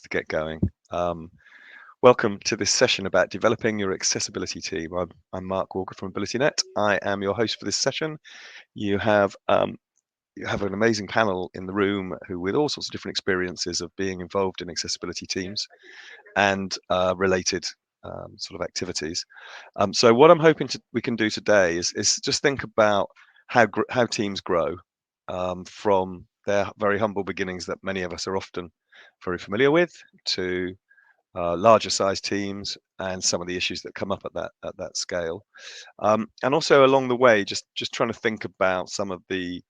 to get going. Welcome to this session about developing your accessibility team. I'm Mark Walker from AbilityNet. I am your host for this session. You have an amazing panel in the room who with all sorts of different experiences of being involved in accessibility teams and related sort of activities. So what I'm hoping we can do today is just think about how teams grow from their very humble beginnings that many of us are often very familiar with to larger size teams and some of the issues that come up at that scale, and also along the way just trying to think about some of the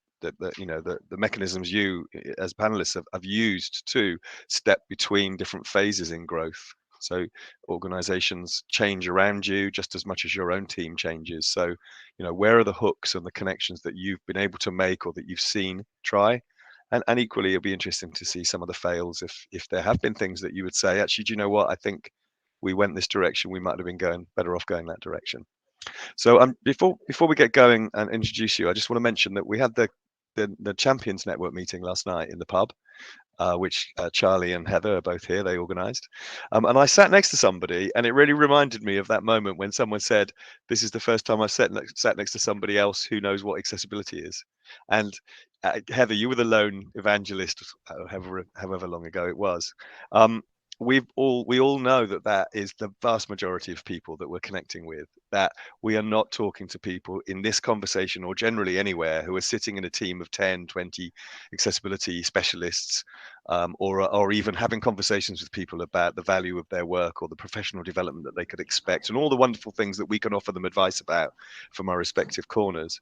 mechanisms you as panelists have used to step between different phases in growth. So organizations change around you just as much as your own team changes. So where are the hooks and the connections that you've been able to make or that you've seen try. And equally, it'll be interesting to see some of the fails if there have been things that you would say, actually, do you know what? I think we went this direction. We might have been better off going that direction. So before we get going and introduce you, I just want to mention that we had the Champions Network meeting last night in the pub, which Charlie and Heather are both here. They organised, and I sat next to somebody, and it really reminded me of that moment when someone said, "This is the first time I've sat next to somebody else who knows what accessibility is." And Heather, you were the lone evangelist, however long ago it was. We all know that is the vast majority of people that we're connecting with, that we are not talking to people in this conversation or generally anywhere who are sitting in a team of 10, 20 accessibility specialists, or even having conversations with people about the value of their work or the professional development that they could expect and all the wonderful things that we can offer them advice about from our respective corners.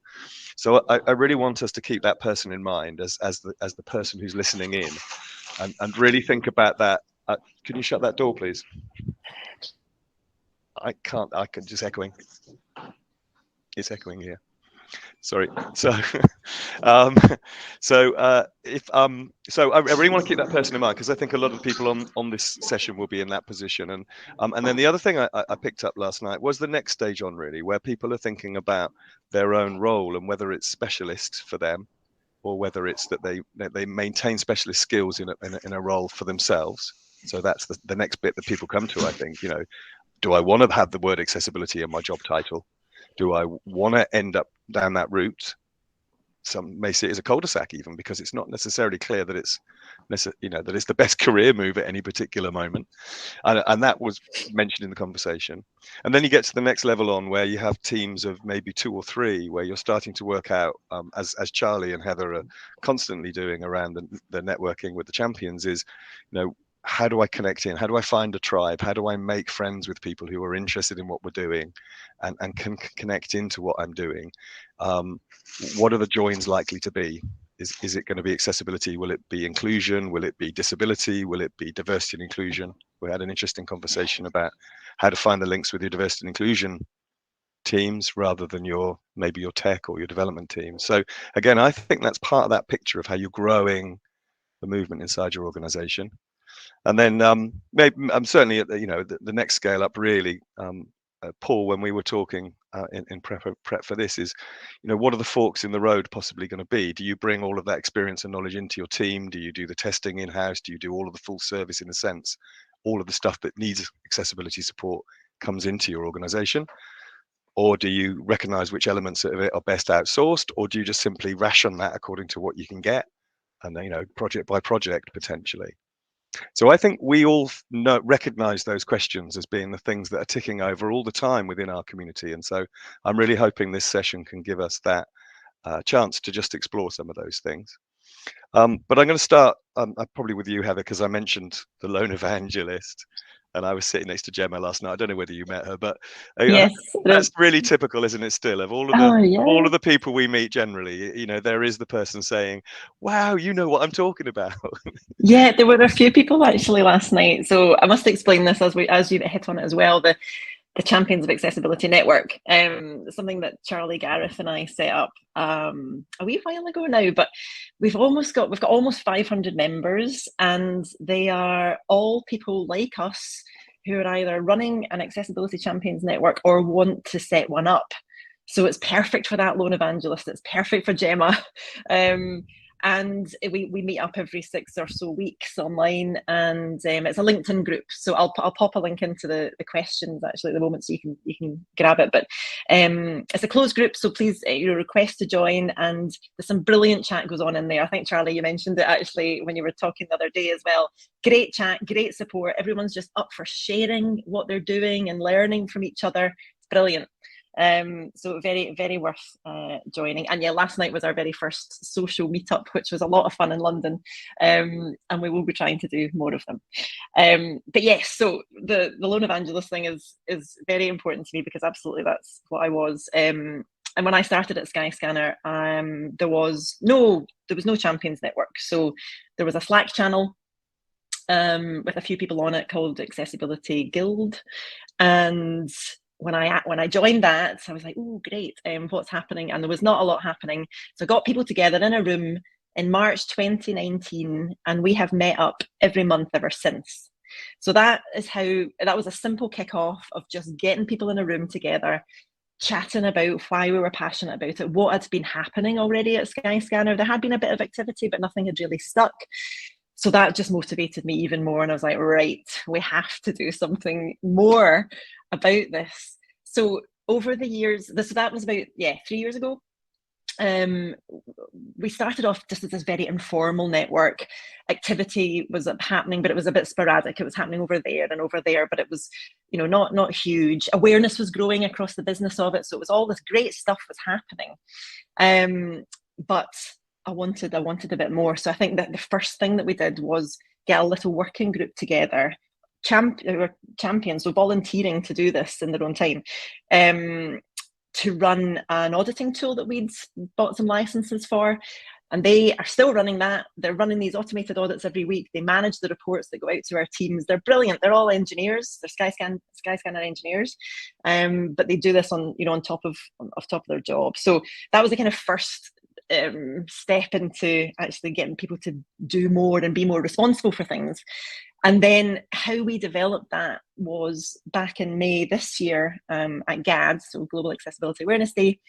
So I really want us to keep that person in mind as the person who's listening in, and really think about that. Can you shut that door, please? I can't. I can just echoing. It's echoing here. Sorry. So, so I really want to keep that person in mind because I think a lot of people on this session will be in that position. And then the other thing I picked up last night was the next stage on, really, where people are thinking about their own role and whether it's specialist for them or whether it's that they maintain specialist skills in a role for themselves. So that's the next bit that people come to, I think. Do I want to have the word accessibility in my job title? Do I want to end up down that route? Some may see it as a cul-de-sac even, because it's not necessarily clear that it's the best career move at any particular moment. And that was mentioned in the conversation. And then you get to the next level on where you have teams of maybe 2 or 3 where you're starting to work out, as Charlie and Heather are constantly doing around the networking with the champions, is how do I connect in? How do I find a tribe? How do I make friends with people who are interested in what we're doing and can connect into what I'm doing? What are the joins likely to be? Is it going to be accessibility? Will it be inclusion? Will it be disability? Will it be diversity and inclusion? We had an interesting conversation about how to find the links with your diversity and inclusion teams rather than maybe your tech or your development team. So again, I think that's part of that picture of how you're growing the movement inside your organization. And then maybe I'm certainly at the next scale up, really, Paul, when we were talking in prep for this, is what are the forks in the road possibly going to be? Do you bring all of that experience and knowledge into your team? Do you do the testing in-house? Do you do all of the full service? In a sense, all of the stuff that needs accessibility support comes into your organization? Or do you recognize which elements of it are best outsourced? Or do you just simply ration that according to what you can get, and project by project potentially? So I think we all recognize those questions as being the things that are ticking over all the time within our community. And so I'm really hoping this session can give us that chance to just explore some of those things. But I'm going to start probably with you, Heather, because I mentioned the lone evangelist. And I was sitting next to Gemma last night. I don't know whether you met her, but yes, that's really typical, isn't it? Still, of all of the people we meet, generally, there is the person saying, "Wow, you know what I'm talking about." Yeah, there were a few people actually last night. So I must explain this as you hit on it as well. The Champions of Accessibility Network, something that Charlie Gareth and I set up a wee while ago now, but we've got almost 500 members, and they are all people like us who are either running an Accessibility Champions network or want to set one up. So it's perfect for that lone evangelist. It's perfect for Gemma. and we meet up every 6 or so weeks online, and it's a LinkedIn group. So I'll pop a link into the questions actually at the moment, so you can grab it. But it's a closed group, so please request to join, and there's some brilliant chat goes on in there. I think, Charlie, you mentioned it actually when you were talking the other day as well. Great chat, great support. Everyone's just up for sharing what they're doing and learning from each other. It's brilliant. So very, very worth joining. And yeah, last night was our very first social meetup, which was a lot of fun in London, and we will be trying to do more of them. But yes, so the lone evangelist thing is very important to me, because absolutely that's what I was. And when I started at Skyscanner, there was no Champions Network. So there was a Slack channel with a few people on it called Accessibility Guild, and when I joined that, I was like, oh, great, what's happening? And there was not a lot happening. So I got people together in a room in March 2019, and we have met up every month ever since. So that was a simple kickoff of just getting people in a room together, chatting about why we were passionate about it, what had been happening already at Skyscanner. There had been a bit of activity, but nothing had really stuck. So that just motivated me even more. And I was like, right, we have to do something more about this. So over the years, that was about 3 years ago. We started off just as this very informal network. Activity was happening, but it was a bit sporadic. It was happening over there and over there, but it was, not huge. Awareness was growing across the business of it. So it was all this great stuff was happening. But I wanted a bit more. So I think that the first thing that we did was get a little working group together, champions, so volunteering to do this in their own time, to run an auditing tool that we'd bought some licenses for. And they are still running that. They're running these automated audits every week. They manage the reports that go out to our teams. They're brilliant. They're all engineers. They're Skyscanner engineers, but they do this on top of their job. So that was the kind of first step into actually getting people to do more and be more responsible for things. And then how we developed that was back in May this year at GAD, so Global Accessibility Awareness Day.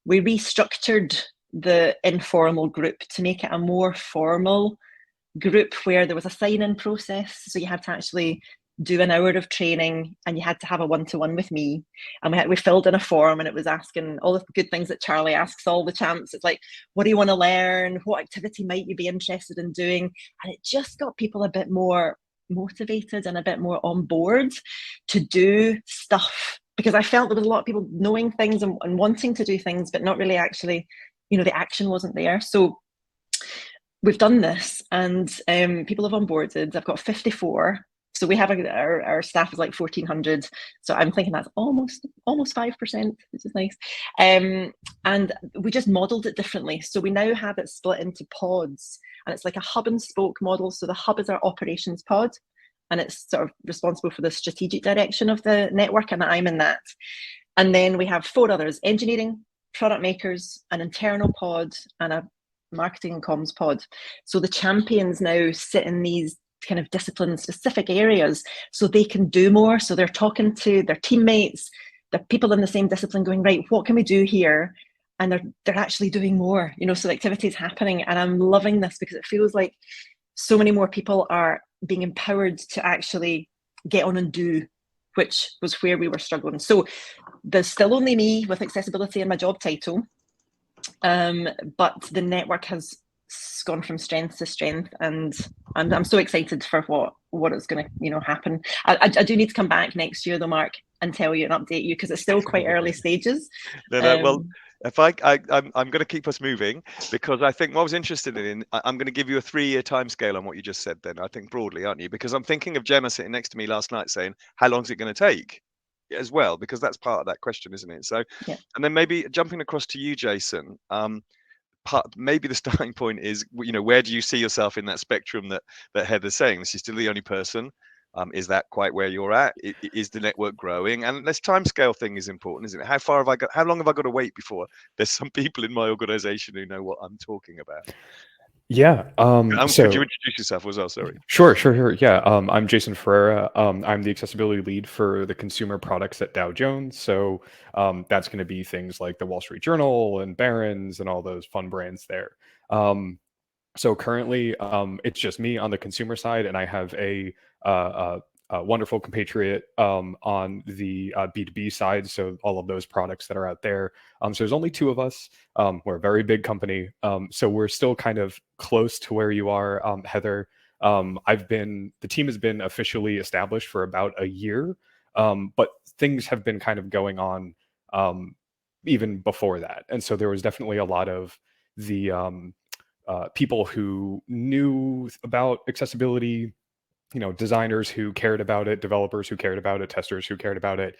We restructured the informal group to make it a more formal group, where there was a sign-in process. So you had to actually do an hour of training, and you had to have a one-to-one with me. And we filled in a form, and it was asking all the good things that Charlie asks all the champs. It's like, what do you want to learn? What activity might you be interested in doing? And it just got people a bit more motivated and a bit more on board to do stuff, because I felt there was a lot of people knowing things and wanting to do things, but not really actually, the action wasn't there. So we've done this, and people have onboarded. I've got 54. So we have our staff is like 1,400. So I'm thinking that's almost 5%, which is nice. And we just modeled it differently. So we now have it split into pods, and it's like a hub and spoke model. So the hub is our operations pod, and it's sort of responsible for the strategic direction of the network, and I'm in that. And then we have 4 others: engineering, product makers, an internal pod, and a marketing and comms pod. So the champions now sit in these kind of discipline specific areas, so they can do more. So they're talking to their teammates, the people in the same discipline, going, right, what can we do here? And they're actually doing more, so the activity is happening. And I'm loving this, because it feels like so many more people are being empowered to actually get on and do, which was where we were struggling. So there's still only me with accessibility in my job title, but the network has gone from strength to strength, and I'm so excited for what is going to happen. I do need to come back next year though, Mark, and tell you and update you, because it's still quite early stages. Well, if I'm going to keep us moving, because I think what I was interested in, I'm going to give you a 3-year timescale on what you just said then, I think broadly, aren't you? Because I'm thinking of Gemma sitting next to me last night saying, how long is it going to take as well? Because that's part of that question, isn't it? So, yeah. And then maybe jumping across to you, Jason, maybe the starting point is, where do you see yourself in that spectrum that Heather's saying? This is still the only person. Is that quite where you're at? Is the network growing? And this timescale thing is important, isn't it? How long have I got to wait before there's some people in my organization who know what I'm talking about? Yeah. So could you introduce yourself as well? Sorry. Sure. Yeah. I'm Jason Ferreira. I'm the accessibility lead for the consumer products at Dow Jones. So that's going to be things like the Wall Street Journal and Barron's and all those fun brands there. So currently, it's just me on the consumer side, and I have a wonderful compatriot on the B2B side. So all of those products that are out there. So there's only two of us. We're a very big company. So we're still kind of close to where you are, Heather. The team has been officially established for about a year, but things have been kind of going on even before that. And so there was definitely a lot of the people who knew about accessibility, designers who cared about it, developers who cared about it, testers who cared about it,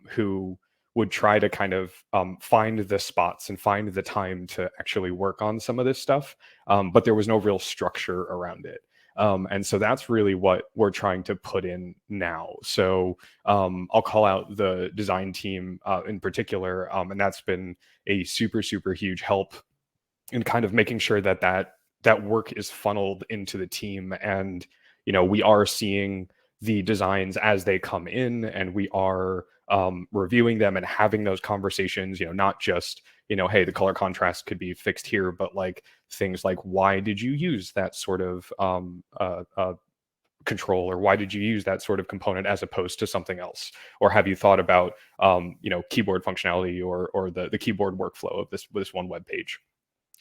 who would try to kind of find the spots and find the time to actually work on some of this stuff. But there was no real structure around it. And so that's really what we're trying to put in now. So I'll call out the design team in particular, and that's been a super, super huge help in kind of making sure that work is funneled into the team. And we are seeing the designs as they come in, and we are reviewing them and having those conversations, not just hey, the color contrast could be fixed here, but like things like, why did you use that sort of control, or why did you use that sort of component as opposed to something else? Or have you thought about keyboard functionality or the keyboard workflow of this one web page?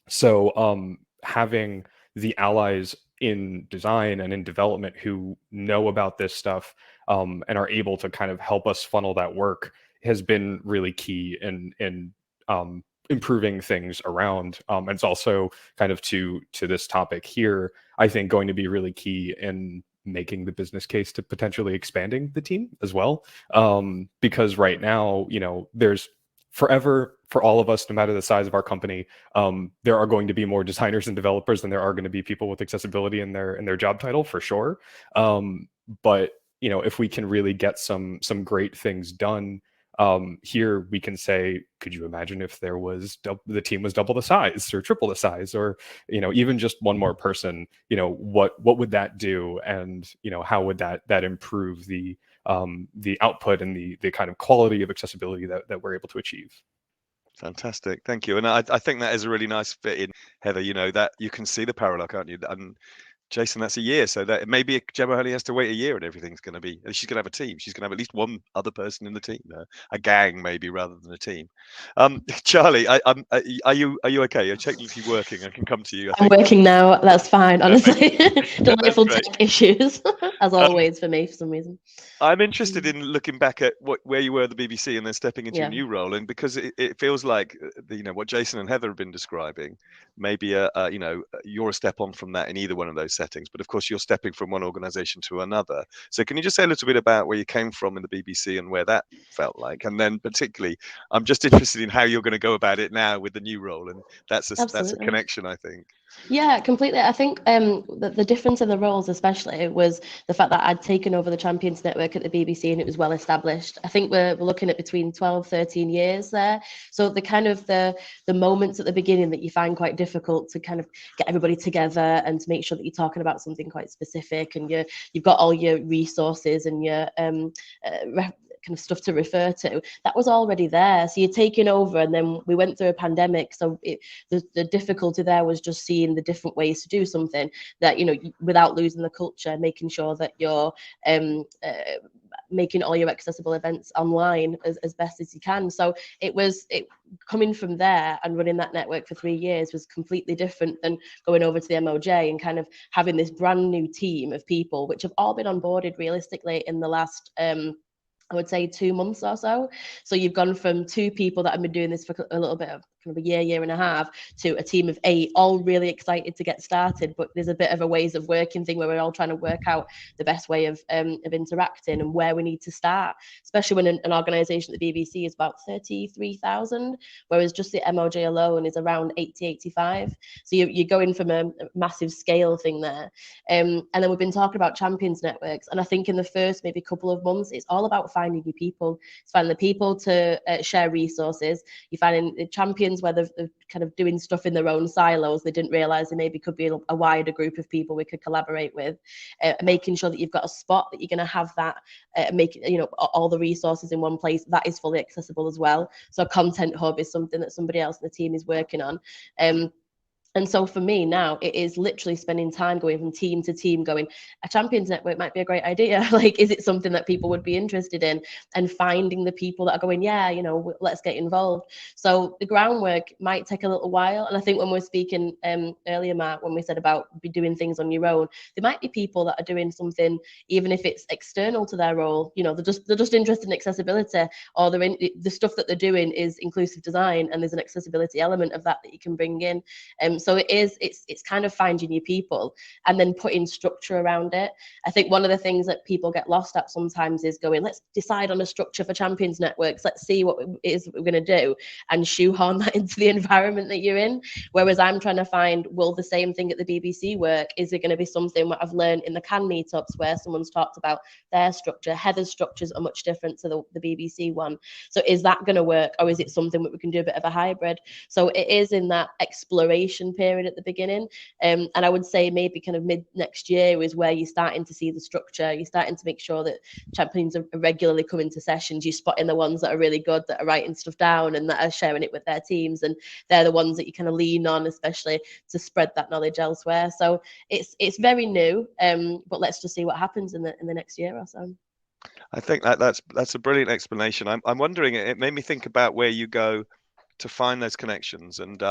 So having the allies in design and in development who know about this stuff and are able to kind of help us funnel that work has been really key in improving things around. And it's also kind of to this topic here, I think going to be really key in making the business case to potentially expanding the team as well. Because right now, there's forever, for all of us, no matter the size of our company, there are going to be more designers and developers than there are going to be people with accessibility in their job title, for sure. But if we can really get some great things done here, we can say, could you imagine if there was the team was double the size or triple the size, or even just one more person? What would that do, and how would that improve the output and the kind of quality of accessibility that we're able to achieve? Fantastic, thank you. And I think that is a really nice fit in, Heather. That you can see the parallel, can't you? And Jason, that's a year, so that maybe Gemma only has to wait a year, and everything's going to be. She's going to have a team. She's going to have at least one other person in the team, a gang maybe rather than a team. Charlie, are you okay? You're technically working. I can come to you. I'm working now. That's fine, honestly. Delightful tech issues, as always, for me, for some reason. I'm interested in looking back at where you were at the BBC and then stepping into a new role, and because it feels like what Jason and Heather have been describing, maybe you're a step on from that in either one of those settings, but of course you're stepping from one organisation to another. So can you just say a little bit about where you came from in the BBC and where that felt like, and then particularly, I'm just interested in how you're going to go about it now with the new role, and that's a connection, I think. Yeah, completely. I think the difference in the roles especially was the fact that I'd taken over the Champions Network at the BBC and it was well established. I think we're looking at between 12, 13 years there. So the kind of the moments at the beginning that you find quite difficult to kind of get everybody together and to make sure that you're talking about something quite specific, and you've got all your resources and your kind of stuff to refer to, that was already there. So you're taking over, and then we went through a pandemic, so the difficulty there was just seeing the different ways to do something that without losing the culture, making sure that you're making all your accessible events online as best as you can. So it coming from there and running that network for 3 years was completely different than going over to the MOJ and kind of having this brand new team of people, which have all been onboarded realistically in the last I would say 2 months or so. So you've gone from 2 people that have been doing this for a little bit of kind of a year and a half to a team of 8, all really excited to get started. But there's a bit of a ways of working thing where we're all trying to work out the best way of interacting and where we need to start, especially when an organisation at the BBC is about 33,000, whereas just the MOJ alone is around 80, 85. So you're going from a massive scale thing there. And then we've been talking about champions networks. And I think in the first maybe couple of months, it's all about finding your people. It's finding the people to share resources. You're finding the champions where they're kind of doing stuff in their own silos. They didn't realise there maybe could be a wider group of people we could collaborate with. Making sure that you've got a spot that you're going to have that, all the resources in one place that is fully accessible as well. So a content hub is something that somebody else in the team is working on. And so for me now, it is literally spending time going from team to team, going, a champions network might be a great idea. Like, is it something that people would be interested in? And finding the people that are going, yeah, you know, let's get involved. So the groundwork might take a little while. And I think when we're speaking earlier, Mark, when we said about be doing things on your own, there might be people that are doing something, even if it's external to their role, you know, they're just interested in accessibility, or the stuff that they're doing is inclusive design, and there's an accessibility element of that you can bring in. So it's kind of finding your people and then putting structure around it. I think one of the things that people get lost at sometimes is going, let's decide on a structure for champions networks. Let's see what it is we're going to do, and shoehorn that into the environment that you're in. Whereas I'm trying to find, will the same thing at the BBC work? Is it going to be something that I've learned in the CAN meetups where someone's talked about their structure? Heather's structures are much different to the BBC one. So is that going to work, or is it something that we can do a bit of a hybrid? So it is in that exploration period at the beginning, and I would say maybe kind of mid next year is where you're starting to see the structure. You're starting to make sure that champions are regularly coming to sessions. You're spotting the ones that are really good, that are writing stuff down and that are sharing it with their teams, and they're the ones that you kind of lean on, especially to spread that knowledge elsewhere. So it's very new, but let's just see what happens in the next year or so. I think that's a brilliant explanation. I'm wondering, it made me think about where you go to find those connections, and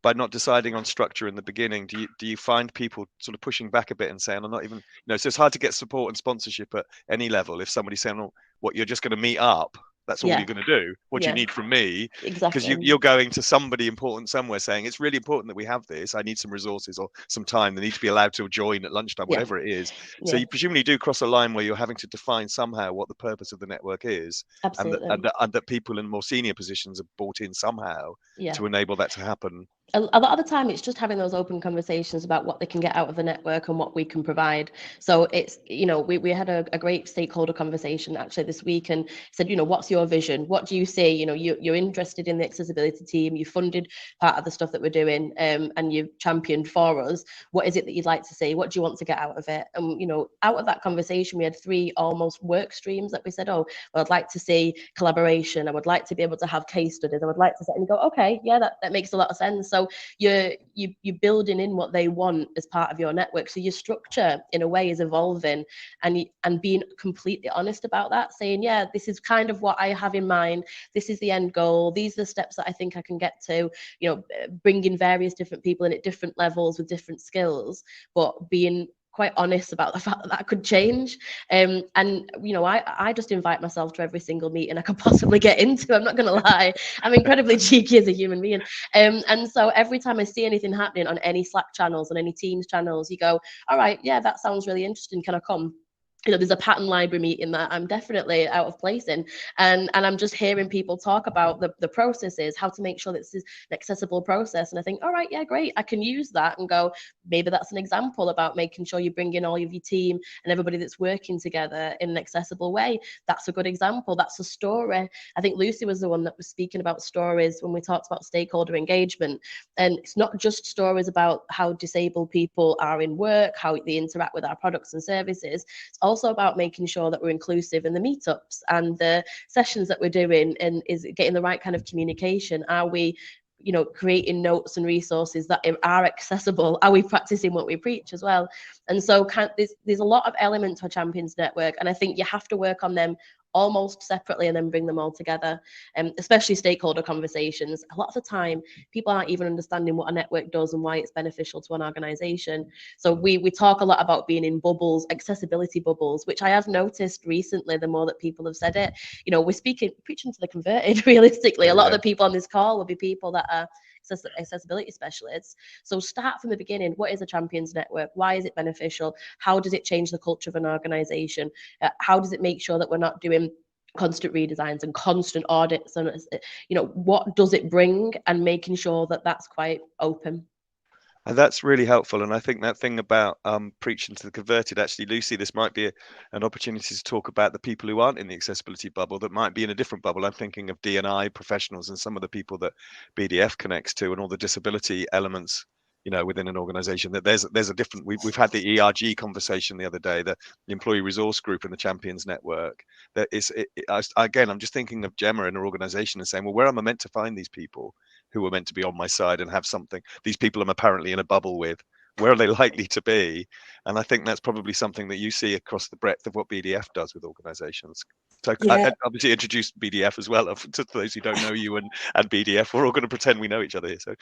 by not deciding on structure in the beginning, do you find people sort of pushing back a bit and saying, I'm not even, so it's hard to get support and sponsorship at any level if somebody's saying, oh, what, you're just going to meet up, that's all you're going to do, what do you need from me? Exactly. Because you're going to somebody important somewhere saying, it's really important that we have this, I need some resources or some time, they need to be allowed to join at lunchtime, whatever it is. So you presumably do cross a line where you're having to define somehow what the purpose of the network is. Absolutely. And that people in more senior positions are brought in somehow to enable that to happen. A lot of the time it's just having those open conversations about what they can get out of the network and what we can provide. So it's, we had a great stakeholder conversation actually this week, and said, what's your vision? What do you see? You're interested in the accessibility team, you funded part of the stuff that we're doing, and you've championed for us. What is it that you'd like to see? What do you want to get out of it? And out of that conversation we had 3 almost work streams that we said, oh, well, I'd like to see collaboration, I would like to be able to have case studies, I would like to say, and you go, okay, yeah, that makes a lot of sense. So you're building in what they want as part of your network. So your structure in a way is evolving, and being completely honest about that, saying, yeah, this is kind of what I have in mind, this is the end goal, these are the steps that I think I can get to, bringing various different people in at different levels with different skills, but being quite honest about the fact that could change. And I just invite myself to every single meeting I could possibly get into. I'm not going to lie, I'm incredibly cheeky as a human being, and so every time I see anything happening on any Slack channels, on any Teams channels, you go, all right, yeah, that sounds really interesting, can I come? There's a pattern library meeting that I'm definitely out of place in, and I'm just hearing people talk about the processes, how to make sure that this is an accessible process, and I think, all right, yeah, great, I can use that and go, maybe that's an example about making sure you bring in all of your team and everybody that's working together in an accessible way. That's a good example, that's a story. I think Lucy was the one that was speaking about stories when we talked about stakeholder engagement, and it's not just stories about how disabled people are in work, how they interact with our products and services, it's also about making sure that we're inclusive in the meetups and the sessions that we're doing, and is getting the right kind of communication. Are we creating notes and resources that are accessible? Are we practicing what we preach as well? And so there's a lot of elements for Champions Network, and I think you have to work on them almost separately and then bring them all together, especially stakeholder conversations. A lot of the time people aren't even understanding what a network does and why it's beneficial to an organization. So we talk a lot about being in bubbles, accessibility bubbles, which I have noticed recently, the more that people have said it, we're preaching to the converted. Realistically, a lot of the people on this call will be people that are accessibility specialists. So start from the beginning. What is a Champions Network? Why is it beneficial? How does it change the culture of an organization? How does it make sure that we're not doing constant redesigns and constant audits? And what does it bring? And making sure that that's quite open. And that's really helpful. And I think that thing about preaching to the converted, actually, Lucy, this might be an opportunity to talk about the people who aren't in the accessibility bubble that might be in a different bubble. I'm thinking of D&I professionals and some of the people that BDF connects to, and all the disability elements, within an organization, that there's a different, we've had the ERG conversation the other day, the employee resource group and the Champions Network. That is, again, I'm just thinking of Gemma in her organization and saying, well, where am I meant to find these people who are meant to be on my side and have something. These people I'm apparently in a bubble with. Where are they likely to be? And I think that's probably something that you see across the breadth of what BDF does with organizations. So Yeah. I obviously introduce BDF as well to those who don't know you and BDF. We're all going to pretend we know each other here. So,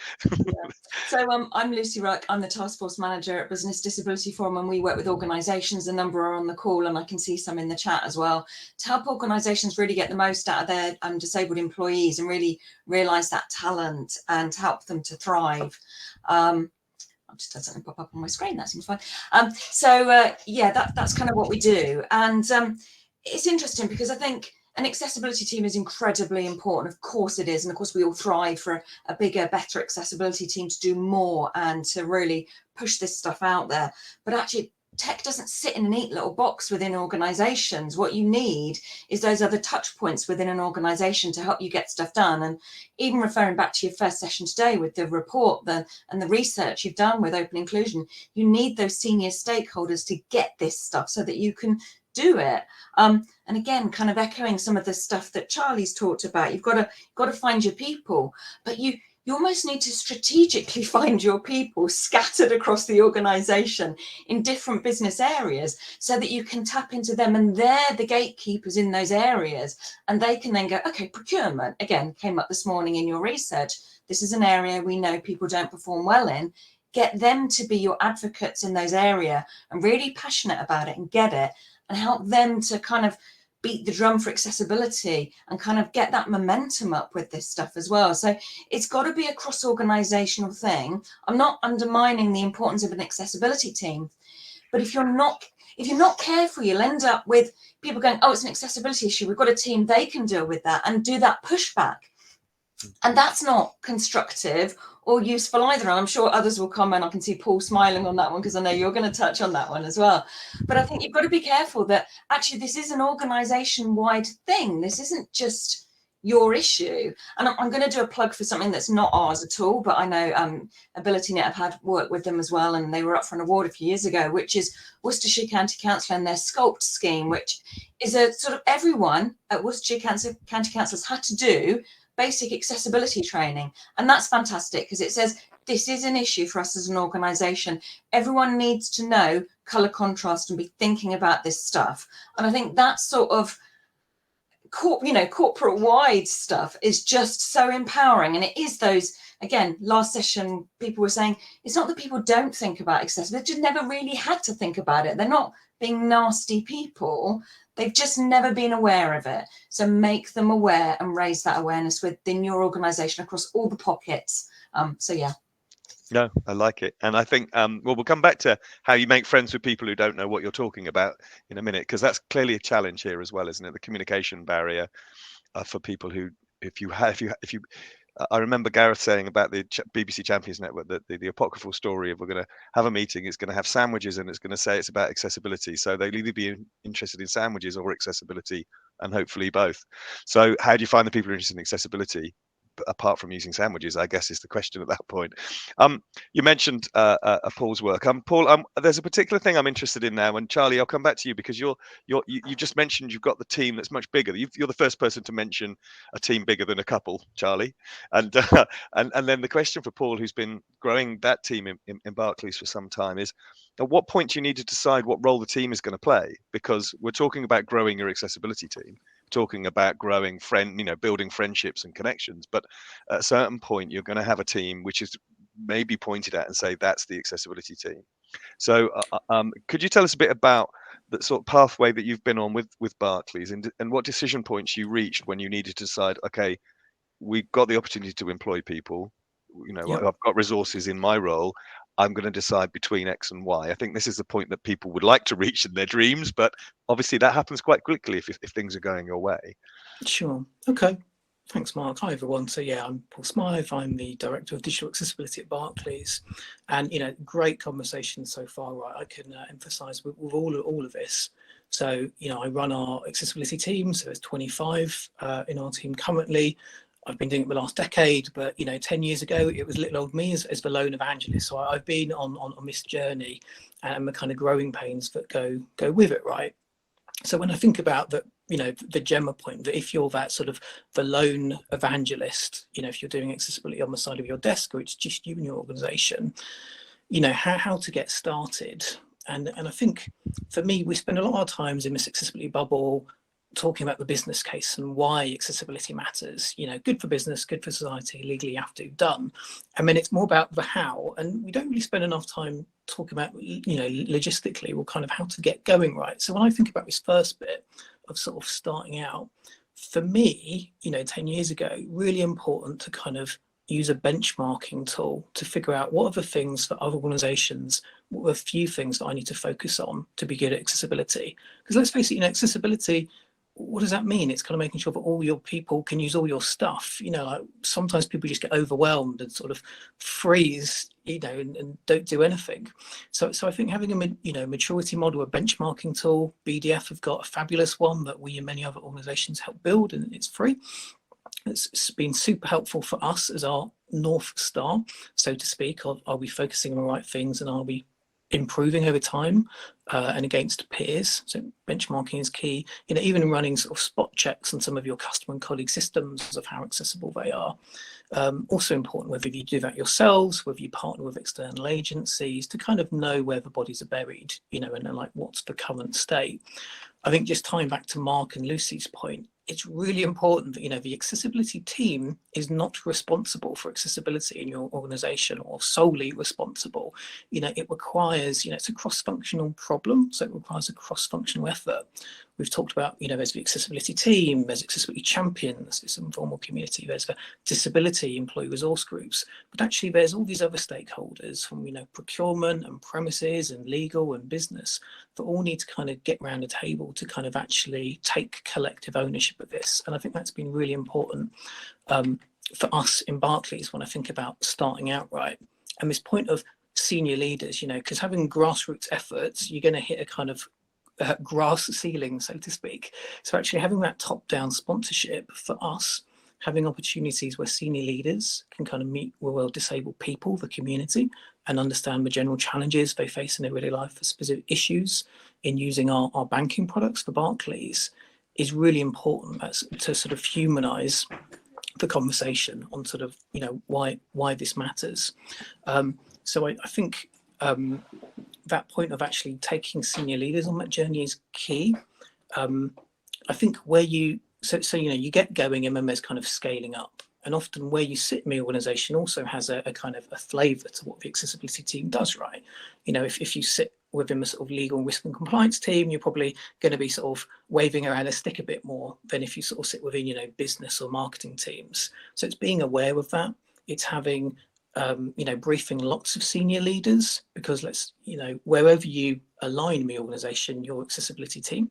So I'm Lucy Ruck. I'm the Task Force Manager at Business Disability Forum, and we work with organisations. A number are on the call, and I can see some in the chat as well, to help organisations really get the most out of their disabled employees and really realise that talent and help them to thrive. I'll just had something pop up on my screen. That seems fine. Yeah, that's kind of what we do. And it's interesting because I think an accessibility team is incredibly important. Of course it is. And of course we all thrive for a bigger, better accessibility team to do more and to really push this stuff out there. But actually, tech doesn't sit in a neat little box within organizations. What you need is those other touch points within an organization to help you get stuff done. And even referring back to your first session today with the report and the research you've done with open inclusion, you need those senior stakeholders to get this stuff so that you can do it. And again, kind of echoing some of the stuff that Charlie's talked about, you've got to find your people, but you almost need to strategically find your people scattered across the organization in different business areas so that you can tap into them, and they're the gatekeepers in those areas, and they can then go, okay, procurement, again, came up this morning in your research. This is an area we know people don't perform well in. Get them to be your advocates in those areas and really passionate about it and get it, and help them to kind of beat the drum for accessibility and kind of get that momentum up with this stuff as well. So it's got to be a cross-organizational thing. I'm not undermining the importance of an accessibility team, but if you're not careful, you'll end up with people going, oh, it's an accessibility issue, we've got a team, they can deal with that, and do that pushback. And that's not constructive or useful either. And I'm sure others will comment. I can see Paul smiling on that one because I know you're going to touch on that one as well. But I think you've got to be careful that actually this is an organisation-wide thing. This isn't just your issue. And I'm going to do a plug for something that's not ours at all, but I know AbilityNet have had work with them as well, and they were up for an award a few years ago, which is Worcestershire County Council and their Sculpt scheme, which is a sort of everyone at Worcestershire County Council has had to do basic accessibility training. And that's fantastic because it says this is an issue for us as an organisation. Everyone needs to know colour contrast and be thinking about this stuff. And I think that sort of corporate wide stuff is just so empowering. And it is those, again, last session, people were saying, it's not that people don't think about accessibility, they've just never really had to think about it. They're not being nasty people. They've just never been aware of it. So make them aware and raise that awareness within your organisation across all the pockets. Yeah. No, I like it. And I think, we'll come back to how you make friends with people who don't know what you're talking about in a minute, because that's clearly a challenge here as well, isn't it? The communication barrier for people who, I remember Gareth saying about the BBC Champions Network that the apocryphal story of we're going to have a meeting, it's going to have sandwiches and it's going to say it's about accessibility. So they'll either be interested in sandwiches or accessibility, and hopefully both. So how do you find the people who are interested in accessibility apart from using sandwiches, I guess, is the question at that point. You mentioned Paul's work. Paul, there's a particular thing I'm interested in now, and Charlie, I'll come back to you because you just mentioned you've got the team that's much bigger. You're the first person to mention a team bigger than a couple, Charlie. And then the question for Paul, who's been growing that team in Barclays for some time, is at what point do you need to decide what role the team is going to play? Because we're talking about growing your accessibility team, talking about growing building friendships and connections, but at a certain point you're going to have a team which is maybe pointed at and say that's the accessibility team. So could you tell us a bit about the sort of pathway that you've been on with Barclays, and what decision points you reached when you needed to decide, okay, we've got the opportunity to employ people, I've got resources in my role, I'm going to decide between X and Y. I think this is the point that people would like to reach in their dreams, but obviously that happens quite quickly if things are going your way. Sure. Okay. Thanks, Mark. Hi, everyone. So yeah, I'm Paul Smyth. I'm the Director of Digital Accessibility at Barclays. And, great conversation so far, right? I can emphasize with all of this. So, I run our accessibility team. So there's 25 in our team currently. I've been doing it the last decade, but 10 years ago, it was little old me as the lone evangelist. So I've been on this journey and the kind of growing pains that go with it, right? So when I think about that, the Gemma point, that if you're that sort of the lone evangelist, if you're doing accessibility on the side of your desk, or it's just you and your organization, how to get started. And I think for me, we spend a lot of our times in this accessibility bubble talking about the business case and why accessibility matters, good for business, good for society, legally you have to, done. And then it's more about the how, and we don't really spend enough time talking about, logistically, or kind of how to get going, right? So when I think about this first bit of sort of starting out, for me, 10 years ago, really important to kind of use a benchmarking tool to figure out what are the things that other organizations, what are a few things that I need to focus on to be good at accessibility. Because let's face it, accessibility, what does that mean? It's kind of making sure that all your people can use all your stuff. Like sometimes people just get overwhelmed and sort of freeze, and don't do anything. So I think having a maturity model, a benchmarking tool, BDF have got a fabulous one that we and many other organizations help build, and it's free. It's been super helpful for us as our North Star, so to speak, of are we focusing on the right things and are we improving over time and against peers. So benchmarking is key. Even running sort of spot checks on some of your customer and colleague systems of how accessible they are. Also important whether you do that yourselves, whether you partner with external agencies to kind of know where the bodies are buried, and like what's the current state. I think just tying back to Mark and Lucy's point, it's really important that the accessibility team is not responsible for accessibility in your organization or solely responsible. It requires, it's a cross-functional problem, so it requires a cross-functional effort. We've talked about, there's the accessibility team, there's accessibility champions, there's some informal community, there's the disability employee resource groups, but actually there's all these other stakeholders from, procurement and premises and legal and business that all need to kind of get around the table to kind of actually take collective ownership of this. And I think that's been really important for us in Barclays when I think about starting out right. And this point of senior leaders, because having grassroots efforts, you're going to hit a kind of grass ceiling, so to speak. So actually having that top-down sponsorship for us, having opportunities where senior leaders can kind of meet with disabled people, the community, and understand the general challenges they face in their everyday life for specific issues in using our banking products for Barclays is really important to sort of humanize the conversation on sort of, why this matters. So I think that point of actually taking senior leaders on that journey is key. I think where you get going and then there's kind of scaling up, and often where you sit in the organization also has a kind of a flavor to what the accessibility team does, right? If you sit within the sort of legal and risk and compliance team, you're probably going to be sort of waving around a stick a bit more than if you sort of sit within, business or marketing teams. So it's being aware of that. It's having briefing lots of senior leaders, because wherever you align in the organization, your accessibility team,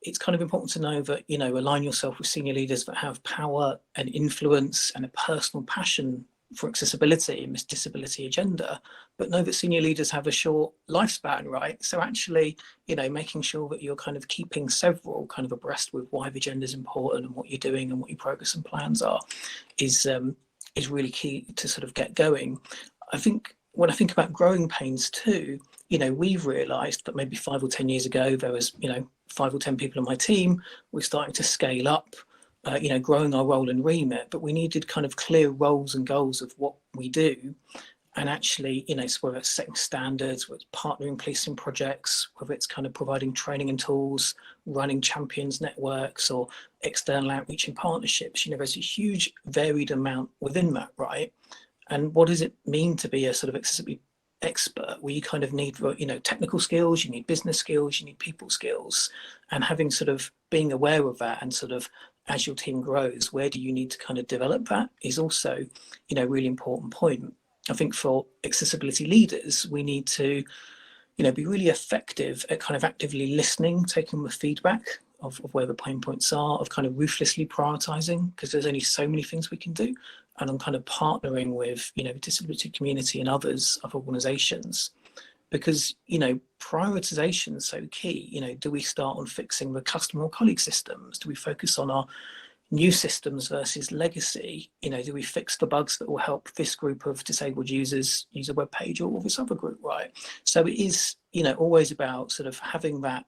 it's kind of important to know that, align yourself with senior leaders that have power and influence and a personal passion for accessibility and this disability agenda, but know that senior leaders have a short lifespan, right? So actually, making sure that you're kind of keeping several kind of abreast with why the agenda is important and what you're doing and what your progress and plans are is really key to sort of get going. I think when I think about growing pains too, we've realized that maybe 5 or 10 years ago, there was, 5 or 10 people on my team. We're starting to scale up, growing our role and remit, but we needed kind of clear roles and goals of what we do. And actually, so whether it's setting standards, whether it's partnering policing projects, whether it's kind of providing training and tools, running champions networks or external outreach and partnerships, there's a huge varied amount within that, right? And what does it mean to be a sort of accessibility expert? Well, you kind of need, technical skills, you need business skills, you need people skills, and having sort of being aware of that and sort of as your team grows, where do you need to kind of develop that is also, really important point. I think for accessibility leaders, we need to, be really effective at kind of actively listening, taking the feedback of where the pain points are, of kind of ruthlessly prioritizing, because there's only so many things we can do. And I'm kind of partnering with, disability community and others of organizations, because, prioritization is so key. Do we start on fixing the customer or colleague systems? Do we focus on our new systems versus legacy? Do we fix the bugs that will help this group of disabled users use a web page or this other group, right? So it is, always about sort of having that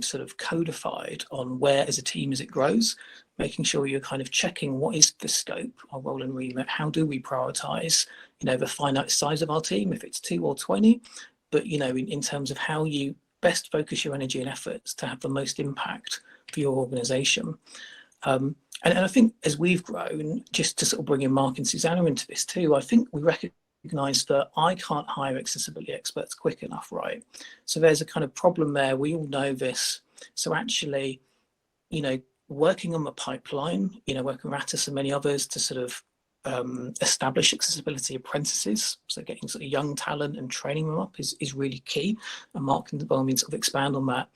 sort of codified on where as a team as it grows, making sure you're kind of checking what is the scope, our role and remit, how do we prioritize, the finite size of our team, if it's 2 or 20, but, in terms of how you best focus your energy and efforts to have the most impact for your organization. And I think as we've grown, just to sort of bring in Mark and Susanna into this too, I think we recognize that I can't hire accessibility experts quick enough, right? So there's a kind of problem there. We all know this. So actually, working on the pipeline, working with Atos and many others to sort of establish accessibility apprentices, so getting sort of young talent and training them up is really key. And Mark can by all means sort of expand on that.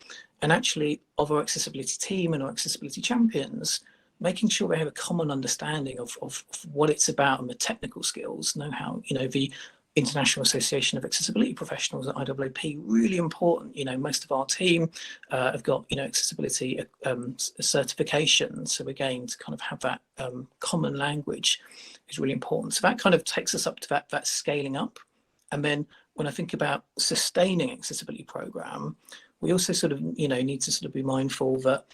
And actually, of our accessibility team and our accessibility champions, making sure they have a common understanding of what it's about and the technical skills, know how, the International Association of Accessibility Professionals at IAAP, really important. Most of our team have got, accessibility certification. So again, to kind of have that common language is really important. So that kind of takes us up to that scaling up. And then when I think about sustaining accessibility program, we also sort of, need to sort of be mindful that,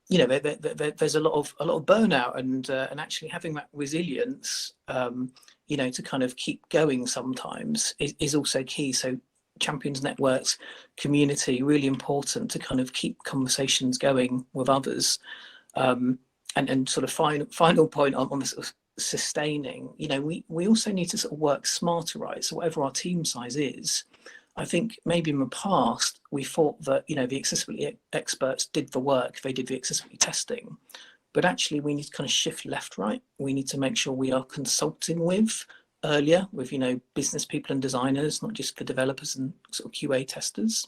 there's a lot of burnout and actually having that resilience, to kind of keep going sometimes is also key. So champions networks, community, really important to kind of keep conversations going with others. And sort of final point on the sort of sustaining, we also need to sort of work smarter, right? So whatever our team size is, I think maybe in the past, we thought that, the accessibility experts did the work, they did the accessibility testing, but actually we need to kind of shift left, right? We need to make sure we are consulting earlier with, business people and designers, not just the developers and sort of QA testers.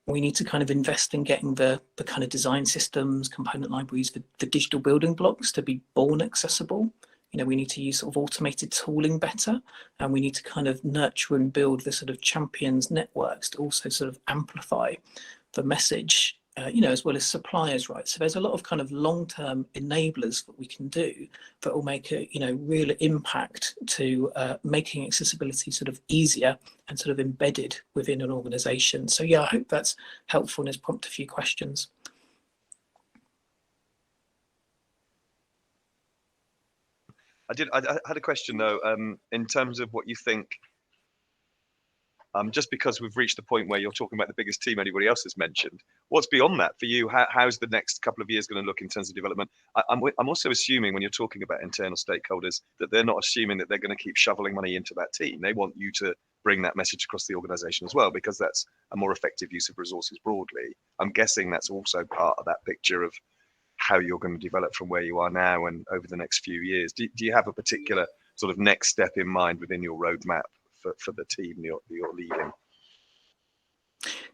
We need to kind of invest in getting the kind of design systems, component libraries, the digital building blocks to be born accessible. We need to use sort of automated tooling better, and we need to kind of nurture and build the sort of champions networks to also sort of amplify the message, as well as suppliers, right? So there's a lot of kind of long-term enablers that we can do that will make a, real impact to making accessibility sort of easier and sort of embedded within an organization. So yeah, I hope that's helpful and has prompted a few questions. I had a question though, in terms of what you think, just because we've reached the point where you're talking about the biggest team anybody else has mentioned, what's beyond that for you? How's the next couple of years going to look in terms of development? I'm also assuming when you're talking about internal stakeholders that they're not assuming that they're going to keep shoveling money into that team. They want you to bring that message across the organization as well, because that's a more effective use of resources broadly. I'm guessing that's also part of that picture of how you're going to develop from where you are now and over the next few years. Do you have a particular sort of next step in mind within your roadmap for the team you're leading?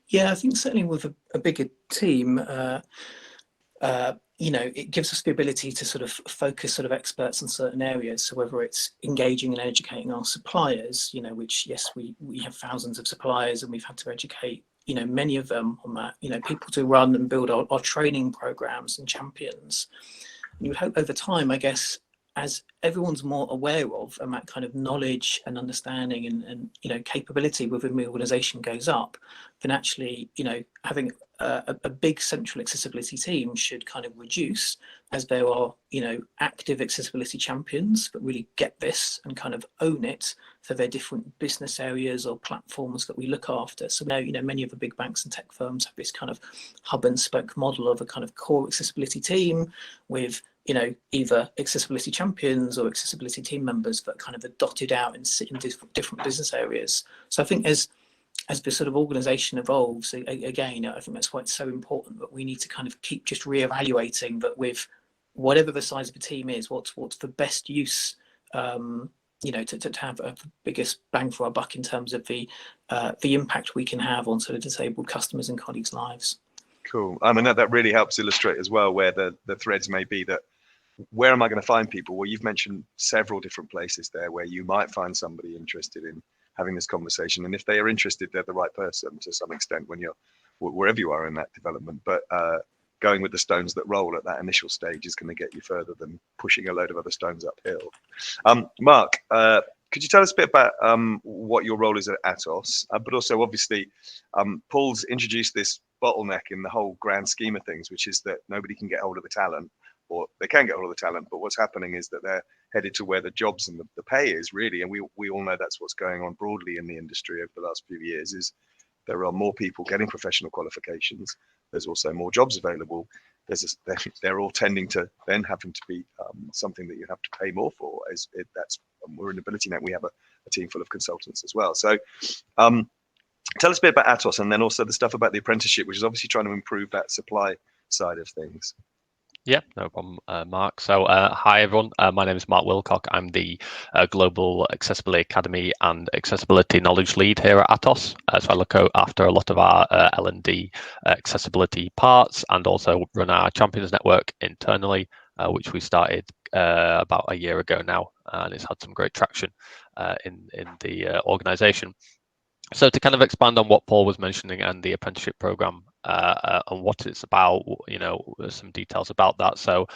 Yeah, I think certainly with a bigger team, it gives us the ability to sort of focus sort of experts in certain areas. So whether it's engaging and educating our suppliers, which, yes, we have thousands of suppliers and we've had to educate many of them on that, people to run and build our training programs and champions. And you would hope over time, I guess, as everyone's more aware of and that kind of knowledge and understanding and capability within the organization goes up, then actually, having a big central accessibility team should kind of reduce as there are, active accessibility champions that really get this and kind of own it for their different business areas or platforms that we look after. So now, many of the big banks and tech firms have this kind of hub and spoke model of a kind of core accessibility team with, either accessibility champions or accessibility team members that kind of are dotted out and sit in different business areas. So I think as the sort of organization evolves, again, I think that's why it's so important that we need to kind of keep just reevaluating that with whatever the size of the team is, what's the best use, to have a biggest bang for our buck in terms of the impact we can have on sort of disabled customers and colleagues' lives. Cool. I mean, that really helps illustrate as well where the threads may be that, where am I going to find people? Well, you've mentioned several different places there where you might find somebody interested in having this conversation. And if they are interested, they're the right person to some extent when you're wherever you are in that development. But going with the stones that roll at that initial stage is going to get you further than pushing a load of other stones uphill. Mark, could you tell us a bit about what your role is at Atos, but also obviously Paul's introduced this bottleneck in the whole grand scheme of things, which is that nobody can get hold of the talent, or they can get hold of the talent, but what's happening is that they're headed to where the jobs and the pay is really, and we all know that's what's going on broadly in the industry over the last few years. Is there are more people getting professional qualifications. There's also more jobs available. They're all tending to then having to be something that you have to pay more for. We're in AbilityNet. We have a team full of consultants as well. So tell us a bit about Atos, and then also the stuff about the apprenticeship, which is obviously trying to improve that supply side of things. Yeah, no problem, Mark. So hi, everyone. My name is Mark Wilcock. I'm the Global Accessibility Academy and Accessibility Knowledge Lead here at Atos. So I look after a lot of our L&D accessibility parts, and also run our Champions Network internally, which we started about a year ago now, and it's had some great traction in the organization. So to kind of expand on what Paul was mentioning and the apprenticeship program and what it's about, some details about that. So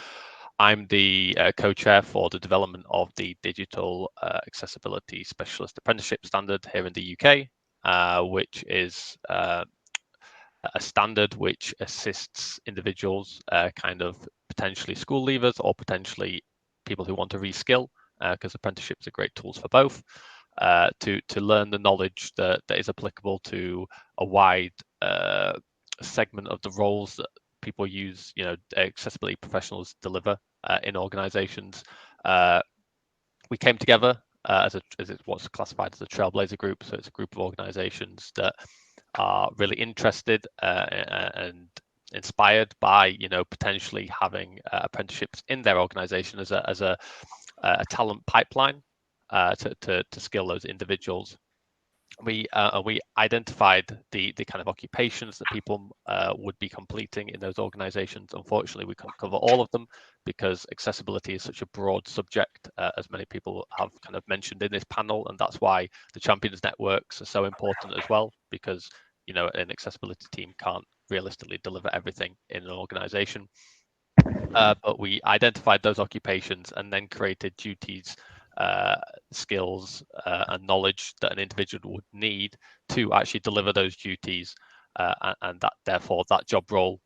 I'm the co-chair for the development of the Digital Accessibility Specialist Apprenticeship Standard here in the UK, which is a standard which assists individuals, kind of potentially school leavers or potentially people who want to reskill, because apprenticeships are great tools for both. To learn the knowledge that is applicable to a wide segment of the roles that people use, accessibility professionals deliver in organizations. We came together as it's what's classified as a trailblazer group. So it's a group of organizations that are really interested and inspired by, potentially having apprenticeships in their organization as a talent pipeline. To skill those individuals. We identified the kind of occupations that people would be completing in those organizations. Unfortunately, we couldn't cover all of them because accessibility is such a broad subject, as many people have kind of mentioned in this panel, and that's why the Champions Networks are so important as well, because an accessibility team can't realistically deliver everything in an organization. But we identified those occupations and then created duties, skills and knowledge that an individual would need to actually deliver those duties, and that therefore that job role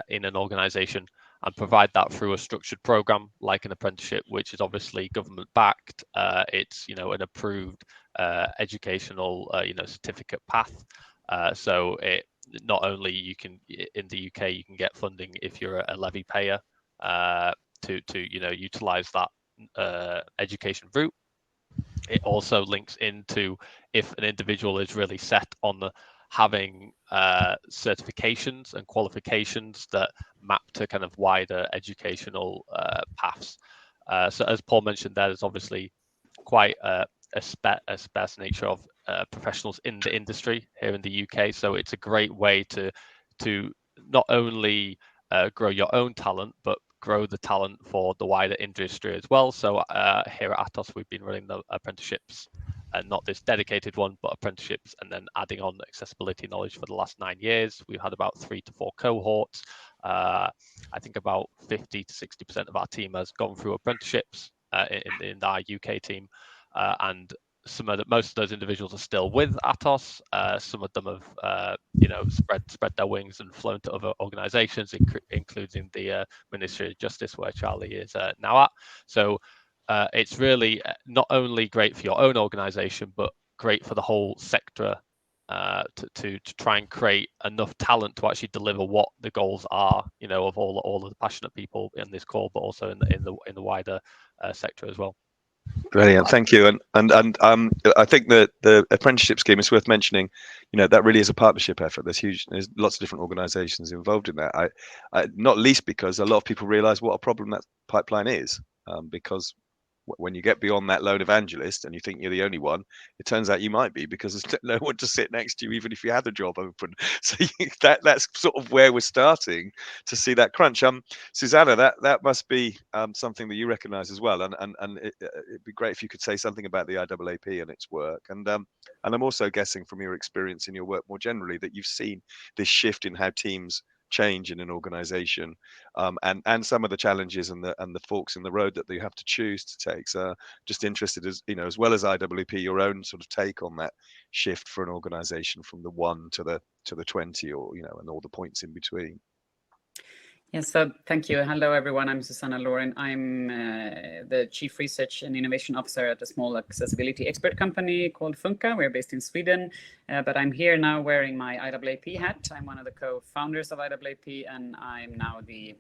in an organization, and provide that through a structured program like an apprenticeship, which is obviously government backed. It's an approved educational certificate path. So it not only you can in the UK you can get funding if you're a levy payer to utilize that education route. It also links into if an individual is really set on having certifications and qualifications that map to kind of wider educational paths. So as Paul mentioned, there's obviously quite a sparse nature of professionals in the industry here in the UK. So it's a great way to not only grow your own talent, but grow the talent for the wider industry as well. So here at Atos, we've been running the apprenticeships, and not this dedicated one, but apprenticeships, and then adding on accessibility knowledge for the last 9 years. We've had about 3 to 4 cohorts. I think about 50 to 60% of our team has gone through apprenticeships in our UK team, and most of those individuals are still with Atos. Some of them have, spread their wings and flown to other organisations, including the Ministry of Justice, where Charlie is now at. So it's really not only great for your own organisation, but great for the whole sector to try and create enough talent to actually deliver what the goals are, of all of the passionate people in this call, but also in the wider sector as well. Brilliant, thank you. And I think that the apprenticeship scheme is worth mentioning. That really is a partnership effort. There's lots of different organisations involved in that. I not least because a lot of people realise what a problem that pipeline is, because when you get beyond that lone evangelist and you think you're the only one, it turns out you might be, because there's no one to sit next to you, even if you had a job open. So that's sort of where we're starting to see that crunch. Susanna, that must be something that you recognise as well, and it'd be great if you could say something about the IAAP and its work. And I'm also guessing from your experience in your work more generally that you've seen this shift in how teams change in an organization, and some of the challenges and the forks in the road that you have to choose to take. So just interested, as you know, as well as IAAP, your own sort of take on that shift for an organization from the 1 to the 20, or, you know, and all the points in between. Yes, so thank you. Hello, everyone. I'm Susanna Laurin. I'm the Chief Research and Innovation Officer at a small accessibility expert company called Funka. We're based in Sweden, but I'm here now wearing my IAAP hat. I'm one of the co-founders of IAAP, and I'm now the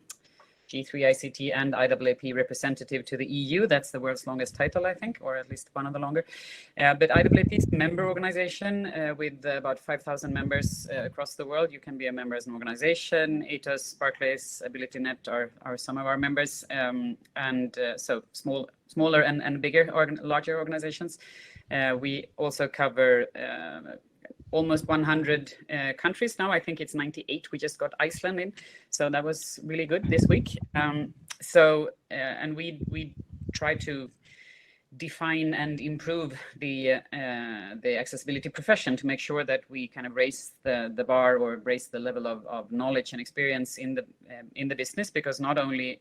G3 ICT and IAAP representative to the EU. That's the world's longest title, I think, or at least one of the longer. But IAAP is a member organization with about 5,000 members across the world. You can be a member as an organization. Atos, Barclays, AbilityNet are some of our members. So smaller and bigger, larger organizations. We also cover almost 100 countries now. I think it's 98. We just got Iceland in, so that was really good this week. And we try to define and improve the accessibility profession to make sure that we kind of raise the bar, or raise the level of knowledge and experience in the business, because not only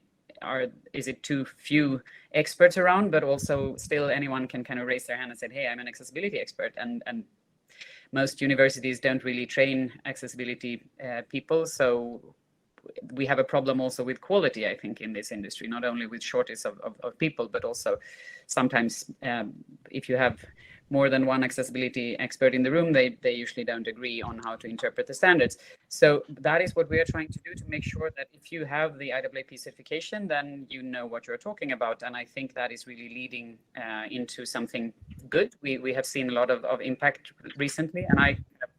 is it too few experts around, but also still anyone can kind of raise their hand and say, hey, I'm an accessibility expert, and most universities don't really train accessibility people. So we have a problem also with quality, I think, in this industry, not only with shortage of people, but also sometimes if you have more than one accessibility expert in the room, they usually don't agree on how to interpret the standards. So that is what we are trying to do, to make sure that if you have the IAAP certification, then you know what you're talking about. And I think that is really leading into something good. We have seen a lot of impact recently, and I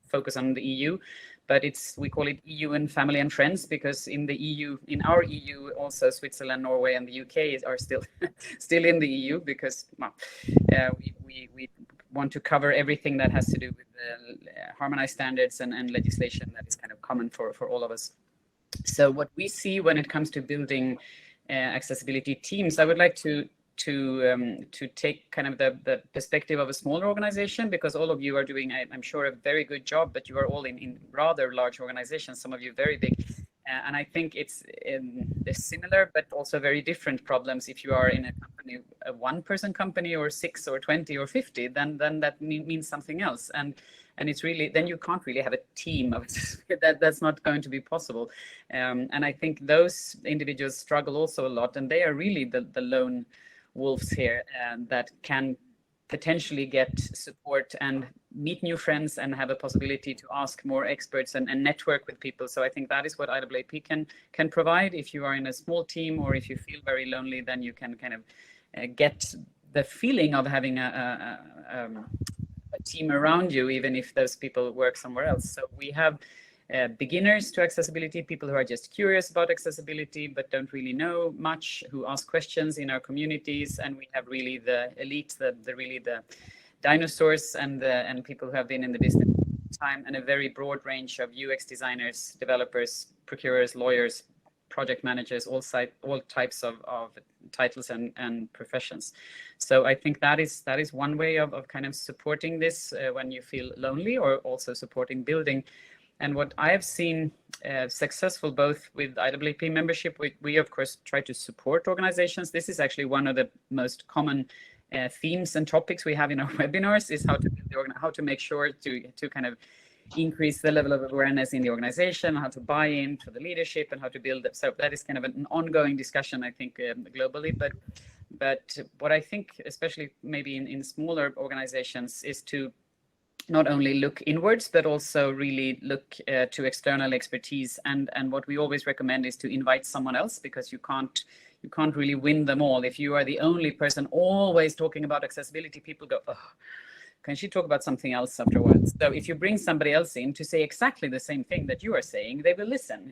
focus on the EU, but we call it EU and family and friends, because in the EU, in our EU, also Switzerland, Norway, and the UK are still in the EU, because we want to cover everything that has to do with harmonized standards and legislation that is kind of common for all of us. So what we see when it comes to building accessibility teams, I would like to take kind of the perspective of a smaller organization, because all of you are doing, I'm sure, a very good job, but you are all in rather large organizations, some of you very big. And I think it's similar, but also very different problems. If you are in a company, a one-person company, or 6 or 20 or 50, then that means something else. And it's really, then you can't really have a team of that's not going to be possible. And I think those individuals struggle also a lot, and they are really the lone wolves here, that can potentially get support and meet new friends and have a possibility to ask more experts and network with people. So I think that is what IAAP can provide. If you are in a small team, or if you feel very lonely, then you can kind of get the feeling of having a team around you, even if those people work somewhere else. So we have beginners to accessibility, people who are just curious about accessibility but don't really know much, who ask questions in our communities, and we have really the elite, the dinosaurs, and people who have been in the business time, and a very broad range of UX designers, developers, procurers, lawyers, project managers, all types of titles and professions. So I think that is one way of kind of supporting this when you feel lonely, or also supporting building. And what I have seen successful both with IAAP membership, we of course try to support organizations. This is actually one of the most common themes and topics we have in our webinars, is how to make sure to kind of increase the level of awareness in the organization, how to buy into the leadership, and how to build it. So that is kind of an ongoing discussion, I think, globally. But what I think, especially maybe in smaller organizations, is to not only look inwards, but also really look to external expertise. And what we always recommend is to invite someone else, because you can't really win them all. If you are the only person always talking about accessibility, people go, oh, can she talk about something else afterwards? So if you bring somebody else in to say exactly the same thing that you are saying, they will listen.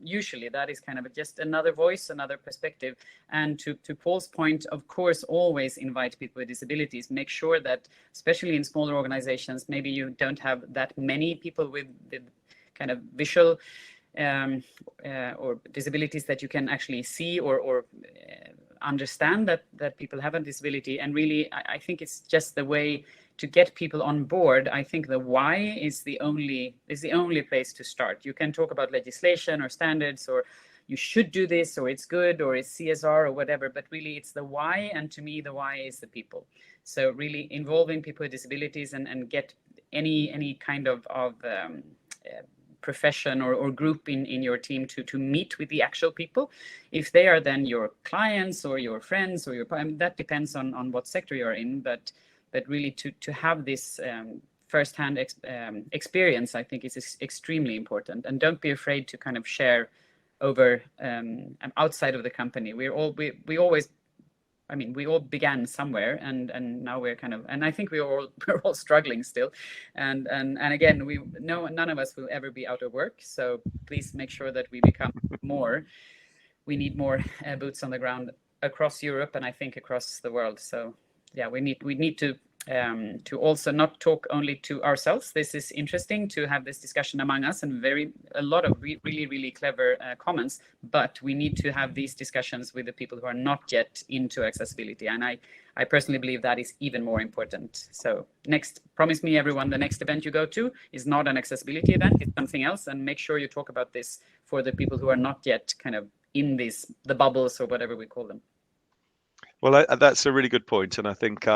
Usually that is kind of just another voice, another perspective. And to Paul's point, of course, always invite people with disabilities. Make sure that, especially in smaller organizations, maybe you don't have that many people with kind of visual or disabilities that you can actually see or understand that people have a disability. And really, I think it's just the way to get people on board. I think the why is the only place to start. You can talk about legislation or standards, or you should do this, or it's good, or it's CSR or whatever, but really it's the why. And to me, the why is the people. So really involving people with disabilities and get any kind of profession or group in your team to meet with the actual people. If they are then your clients or your friends or that depends on what sector you're in, but really to have this firsthand experience, I think is extremely important. And don't be afraid to kind of share over outside of the company. We always, I mean, we all began somewhere, and now we're kind of, and I think we're all struggling still, and again, none of us will ever be out of work. So please make sure that we become more. We need more boots on the ground across Europe, and I think across the world. So yeah, we need to also not talk only to ourselves. This is interesting to have this discussion among us, and a lot of really clever comments, but we need to have these discussions with the people who are not yet into accessibility. And I personally believe that is even more important. So promise me everyone, the next event you go to is not an accessibility event, it's something else, and make sure you talk about this for the people who are not yet kind of in the bubbles or whatever we call them. Well, that's a really good point. And I think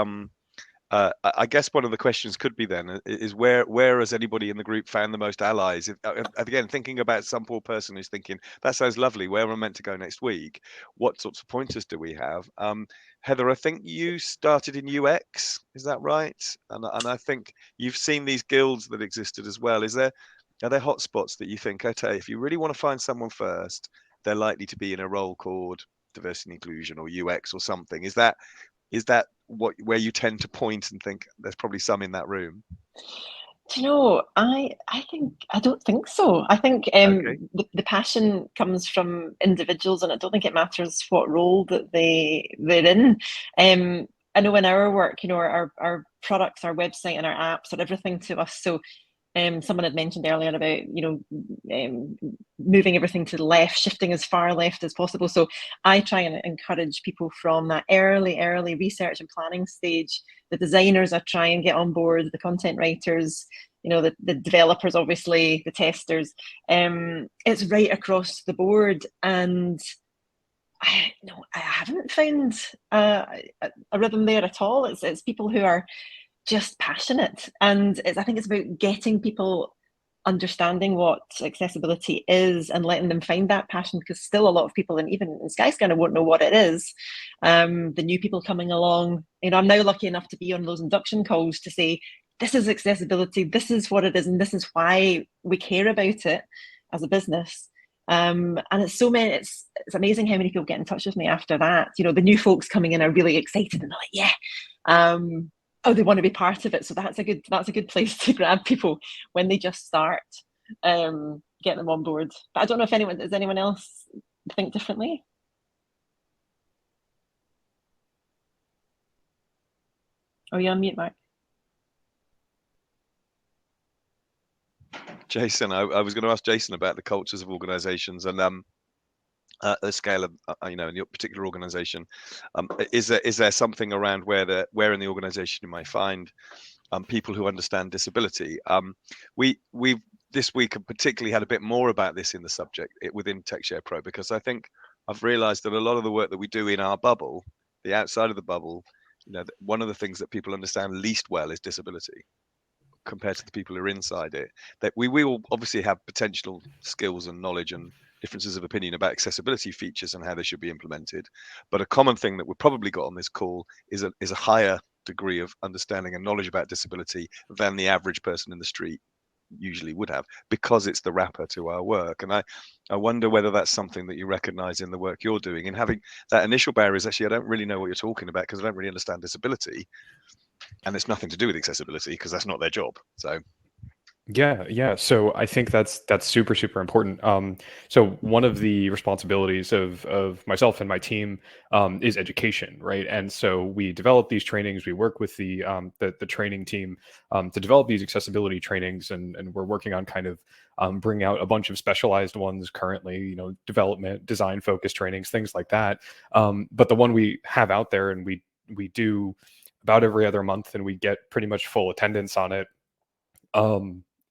I guess one of the questions could be then is where has anybody in the group found the most allies? Again, thinking about some poor person who's thinking, that sounds lovely, where am I meant to go next week? What sorts of pointers do we have? Heather, I think you started in UX, is that right? And I think you've seen these guilds that existed as well. Are there hotspots that you think, okay, if you really want to find someone first, they're likely to be in a role called diversity and inclusion or UX or something? Is that where you tend to point and think there's probably some in that room? Do you know, I don't think so. I think Okay. the passion comes from individuals, and I don't think it matters what role that they're in. I know in our work, you know, our products, our website, and our apps are everything to us. So someone had mentioned earlier about, you know, moving everything to the left, shifting as far left as possible. So I try and encourage people from that early research and planning stage. The designers, I try and get on board, the content writers, you know, the developers, obviously, the testers. It's right across the board. And I haven't found a rhythm there at all. It's people who are just passionate, and I think it's about getting people understanding what accessibility is and letting them find that passion, because still a lot of people, and even in Skyscanner, won't know what it is. The new people coming along, you know, I'm now lucky enough to be on those induction calls to say, this is accessibility, this is what it is, and this is why we care about it as a business. And it's it's amazing how many people get in touch with me after that. You know, the new folks coming in are really excited and they're like, yeah. They want to be part of it. So that's a good place to grab people when they just start, get them on board. But I don't know if does anyone else think differently? Oh, you're on mute, Mark. Jason, I was going to ask Jason about the cultures of organizations and the scale of, you know, in your particular organization. Is there something around where in the organization you might find people who understand disability? We've this week have particularly had a bit more about this in the subject within TechShare Pro, because I think I've realized that a lot of the work that we do in our bubble, the outside of the bubble, you know, one of the things that people understand least well is disability compared to the people who are inside it. That we will obviously have potential skills and knowledge and differences of opinion about accessibility features and how they should be implemented, but a common thing that we've probably got on this call is a higher degree of understanding and knowledge about disability than the average person in the street usually would have, because it's the wrapper to our work. And I wonder whether that's something that you recognize in the work you're doing, and having that initial barrier is actually, I don't really know what you're talking about because I don't really understand disability, and it's nothing to do with accessibility because that's not their job. So Yeah. So I think that's super important. So one of the responsibilities of myself and my team is education, right? And so we develop these trainings. We work with the training team to develop these accessibility trainings, and we're working on kind of bringing out a bunch of specialized ones currently. Development, design focused trainings, things like that. But the one we have out there, and we do about every other month, and we get pretty much full attendance on it.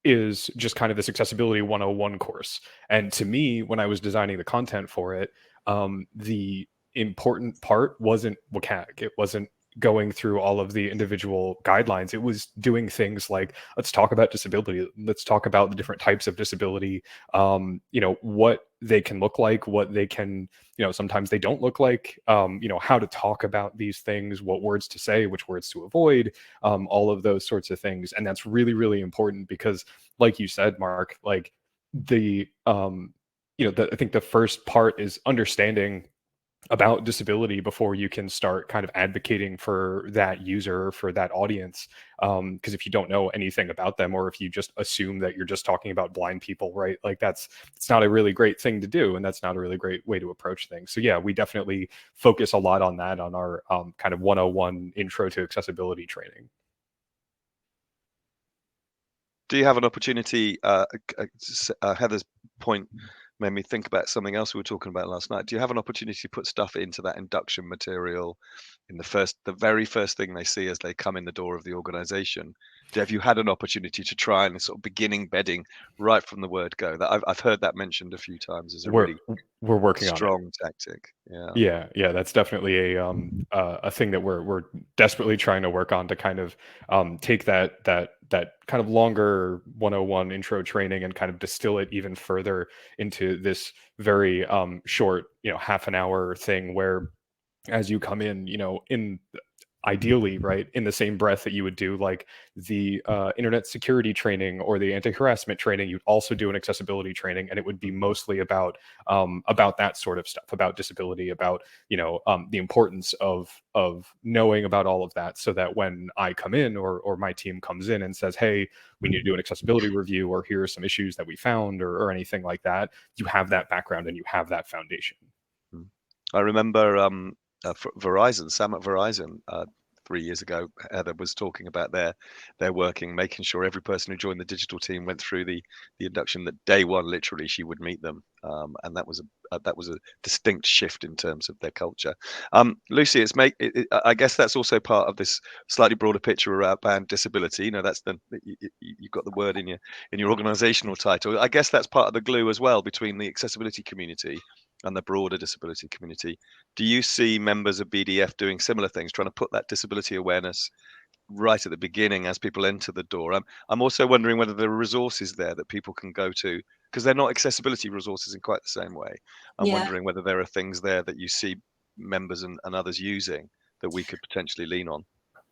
Is just kind of this accessibility 101 course. And to me, when I was designing the content for it, the important part wasn't WCAG. It wasn't going through all of the individual guidelines. It was doing things like, let's talk about disability. Let's talk about the different types of disability, what they can look like, what they can, sometimes they don't look like, how to talk about these things, what words to say, which words to avoid, all of those sorts of things. And that's really, really important because, like you said, Mark, like I think the first part is understanding about disability before you can start kind of advocating for that user, for that audience. Because if you don't know anything about them, or if you just assume that you're just talking about blind people, right? Like it's not a really great thing to do, and that's not a really great way to approach things. So yeah, we definitely focus a lot on that on our kind of 101 intro to accessibility training. Do you have an opportunity? Heather's point made me think about something else we were talking about last night. Do you have an opportunity to put stuff into that induction material in the very first thing they see as they come in the door of the organization? Have you had an opportunity to try and sort of beginning bedding right from the word go? That I've heard that mentioned a few times as a we're working strong on it. Tactic. Yeah, that's definitely a thing that we're desperately trying to work on, to kind of take that kind of longer 101 intro training and kind of distill it even further into this very short, half an hour thing where, as you come in, ideally, right, in the same breath that you would do like the internet security training or the anti-harassment training, you'd also do an accessibility training, and it would be mostly about that sort of stuff, about disability, about the importance of knowing about all of that, so that when I come in, or my team comes in and says, hey, we need to do an accessibility review, or here are some issues that we found, or anything like that, you have that background and you have that foundation. I remember Verizon, Sam at Verizon, 3 years ago, Heather was talking about their working, making sure every person who joined the digital team went through the induction, that day one, literally, she would meet them. And that was a distinct shift in terms of their culture. Lucy, I guess that's also part of this slightly broader picture around disability. That's you've got the word in your organizational title. I guess that's part of the glue as well between the accessibility community and the broader disability community. Do you see members of BDF doing similar things, trying to put that disability awareness right at the beginning as people enter the door? I'm also wondering whether there are resources there that people can go to, because they're not accessibility resources in quite the same way. I'm wondering whether there are things there that you see members and others using that we could potentially lean on.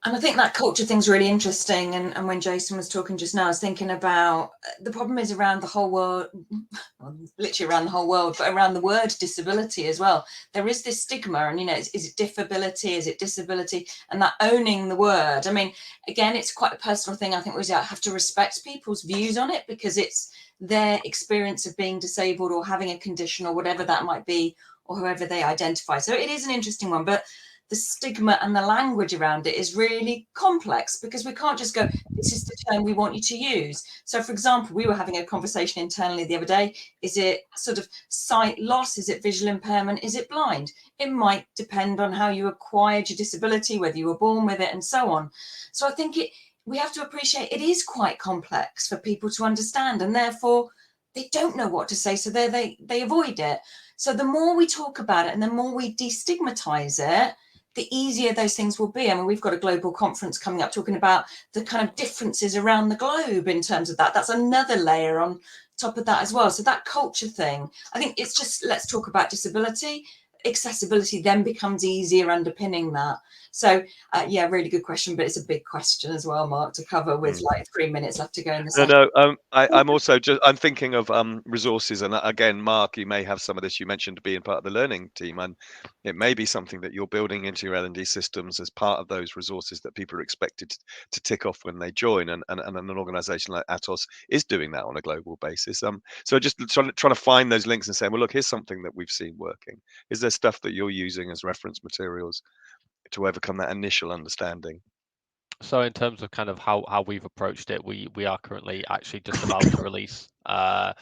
And I think that culture thing's really interesting. And when Jason was talking just now, I was thinking about the problem is around the whole world, well, literally around the whole world, but around the word disability as well. There is this stigma, and is it diffability? Is it disability? And that owning the word. I mean, again, it's quite a personal thing. I think we have to respect people's views on it, because it's their experience of being disabled or having a condition or whatever that might be, or whoever they identify. So it is an interesting one, but the stigma and the language around it is really complex, because we can't just go, this is the term we want you to use. So, for example, we were having a conversation internally the other day. Is it sort of sight loss? Is it visual impairment? Is it blind? It might depend on how you acquired your disability, whether you were born with it, and so on. So I think we have to appreciate it is quite complex for people to understand, and therefore they don't know what to say, so they avoid it. So the more we talk about it and the more we destigmatize it, the easier those things will be. I mean, we've got a global conference coming up talking about the kind of differences around the globe in terms of that. That's another layer on top of that as well. So that culture thing, I think it's just, let's talk about disability. accessibility then becomes easier underpinning that. So yeah, really good question, but it's a big question as well, Mark, to cover with like 3 minutes left to go in the session. I'm also I'm thinking of resources, and again, Mark, you may have some of this. You mentioned being part of the learning team, and it may be something that you're building into your L&D systems as part of those resources that people are expected to tick off when they join, and an organization like Atos is doing that on a global basis. So just trying to find those links and saying, well, look, here's something that we've seen working. Is there stuff that you're using as reference materials to overcome that initial understanding? So in terms of kind of how we've approached it, we are currently actually just about to release kind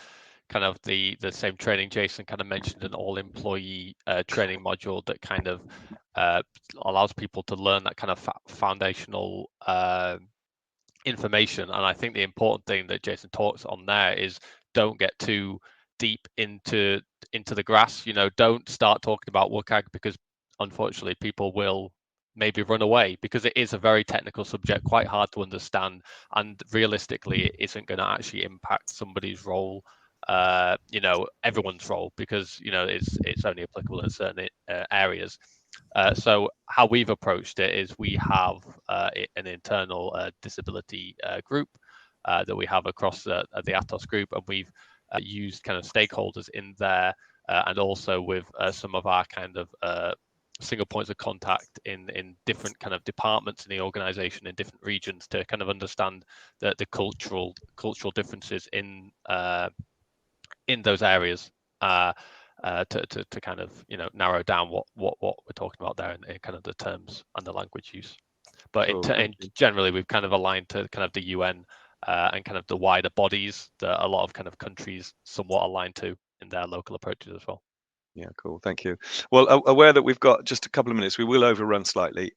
of the same training. Jason kind of mentioned an all employee training module that kind of allows people to learn that kind of foundational information. And I think the important thing that Jason talks on there is don't get too deep into the grass. You know, don't start talking about WCAG, because unfortunately people will maybe run away, because it is a very technical subject, quite hard to understand, and realistically it isn't going to actually impact somebody's role, you know, everyone's role, because you know it's only applicable in certain areas. So how we've approached it is we have an internal disability group that we have across the Atos group, and we've used kind of stakeholders in there, and also with some of our kind of single points of contact in different kind of departments in the organization in different regions, to kind of understand the cultural differences in those areas, to kind of, you know, narrow down what we're talking about there in kind of the terms and the language use. But generally we've kind of aligned to kind of the UN and kind of the wider bodies that a lot of kind of countries somewhat aligned to in their local approaches as well. Yeah, cool. Thank you. Well, aware that we've got just a couple of minutes, we will overrun slightly.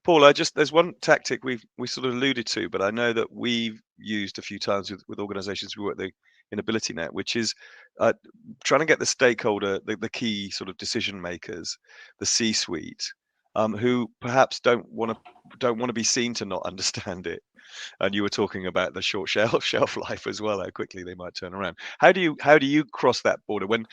Paul, there's one tactic we sort of alluded to, but I know that we've used a few times with organizations we work with in AbilityNet, which is trying to get the stakeholder, the key sort of decision makers, the C-suite, who perhaps don't want to be seen to not understand it. And you were talking about the short shelf life as well, how quickly they might turn around. How do you cross that border when,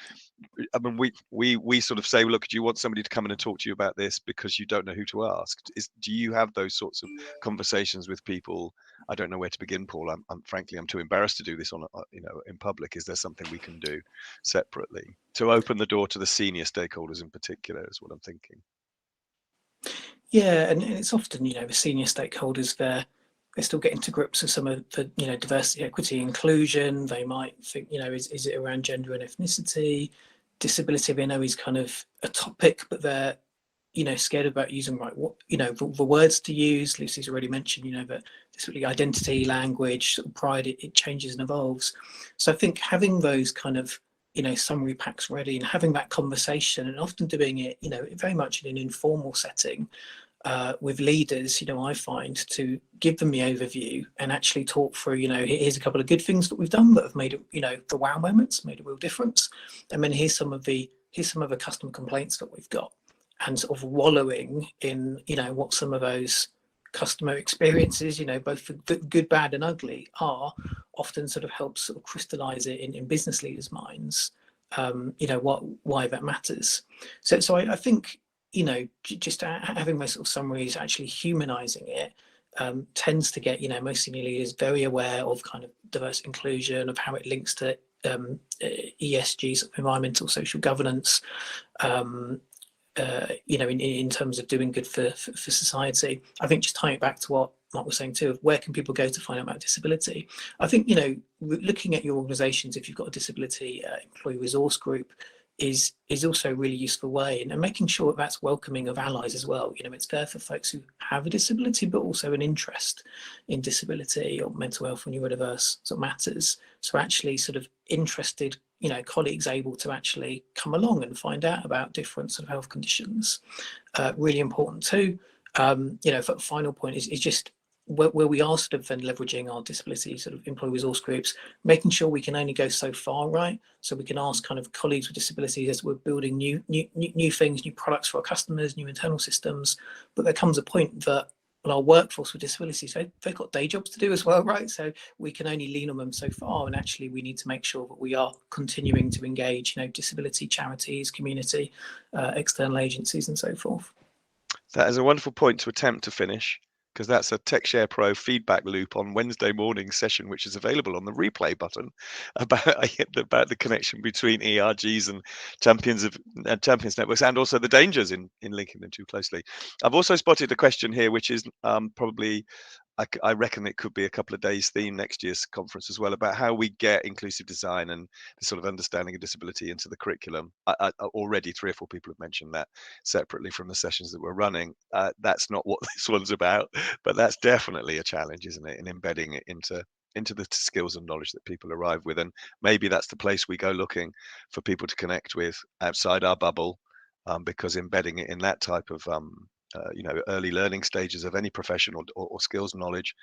I mean, we sort of say, look, do you want somebody to come in and talk to you about this because you don't know who to ask? Do you have those sorts of conversations with people? I don't know where to begin, Paul. Frankly, I'm too embarrassed to do this in public. Is there something we can do separately to open the door to the senior stakeholders in particular? Is what I'm thinking. Yeah, and it's often, you know, the senior stakeholders, they're still getting to grips with some of the, you know, diversity, equity, inclusion. They might think, you know, is it around gender and ethnicity? Disability, they know is kind of a topic, but they're, you know, scared about using the words to use. Lucy's already mentioned, you know, that disability identity, language, sort of pride, it changes and evolves. So I think having those kind of, you know, summary packs ready and having that conversation, and often doing it, you know, very much in an informal setting with leaders, you know, I find, to give them the overview and actually talk through, you know, here's a couple of good things that we've done that have made it, you know, the wow moments, made a real difference. And then here's some of the customer complaints that we've got, and sort of wallowing in, you know, what some of those customer experiences, you know, both the good, bad and ugly, are, often sort of helps sort of crystallize it in business leaders' minds, you know, why that matters. So I think, you know, just having those sort of summaries, actually humanizing it, tends to get, you know, most senior leaders very aware of kind of diverse inclusion, of how it links to ESG, sort of environmental, social governance, you know, in terms of doing good for society. I think just tying it back to what Mark was saying too, of where can people go to find out about disability? I think, you know, looking at your organisations, if you've got a disability employee resource group, is also a really useful way, and making sure that that's welcoming of allies as well. You know, it's there for folks who have a disability, but also an interest in disability or mental health or neurodiverse sort of matters. So actually sort of interested, you know, colleagues able to actually come along and find out about different sort of health conditions. Really important too. You know, final point is just where we are sort of then leveraging our disability sort of employee resource groups, making sure we can only go so far, right? So we can ask kind of colleagues with disabilities as we're building new things, new products for our customers, new internal systems. But there comes a point that our workforce with disabilities, they've got day jobs to do as well, right? So we can only lean on them so far, and actually we need to make sure that we are continuing to engage, disability charities, community, external agencies, and so forth. That is a wonderful point to attempt to finish, because that's a TechShare Pro feedback loop on Wednesday morning session, which is available on the replay button, about the connection between ERGs and champions networks, and also the dangers in linking them too closely. I've also spotted a question here, which is probably, I reckon it could be a couple of days theme next year's conference as well, about how we get inclusive design and the sort of understanding of disability into the curriculum. Already 3 or 4 people have mentioned that separately from the sessions that we're running. That's not what this one's about, but that's definitely a challenge, isn't it, in embedding it into the skills and knowledge that people arrive with. And maybe that's the place we go looking for people to connect with outside our bubble, because embedding it in that type of early learning stages of any profession or skills knowledge,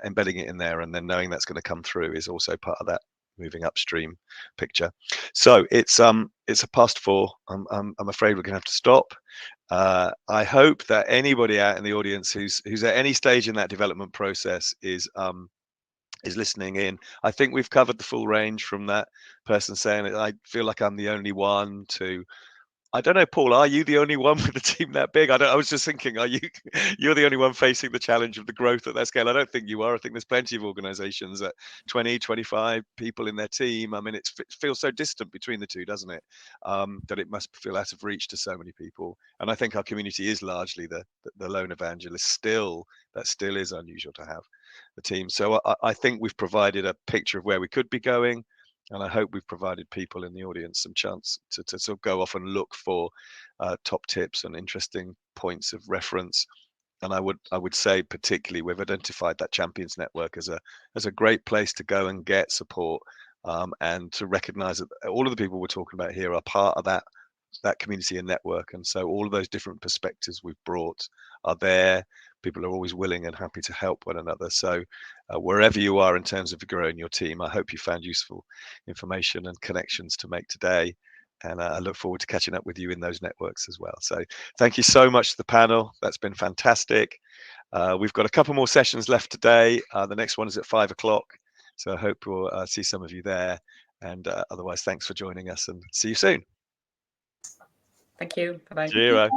embedding it in there and then knowing that's going to come through is also part of that moving upstream picture. So it's a 4:00. I'm afraid we're going to have to stop. I hope that anybody out in the audience who's at any stage in that development process is listening in. I think we've covered the full range, from that person saying I feel like I'm the only one, to, I don't know, Paul, are you the only one with a team that big? I was just thinking, you're the only one facing the challenge of the growth at that scale? I don't think you are. I think there's plenty of organizations at 20, 25 people in their team. I mean, it feels so distant between the two, doesn't it? That it must feel out of reach to so many people. And I think our community is largely the lone evangelist still. That still is unusual to have the team. So I think we've provided a picture of where we could be going. And I hope we've provided people in the audience some chance to sort of go off and look for top tips and interesting points of reference. And I would say, particularly, we've identified that Champions Network as a great place to go and get support, and to recognise that all of the people we're talking about here are part of that community and network. And so all of those different perspectives we've brought are there. People are always willing and happy to help one another. So wherever you are in terms of growing your team, I hope you found useful information and connections to make today. And I look forward to catching up with you in those networks as well. So thank you so much to the panel. That's been fantastic. We've got a couple more sessions left today. The next one is at 5:00. So I hope we'll see some of you there. And otherwise, thanks for joining us, and see you soon. Thank you. Bye-bye. Cheerio.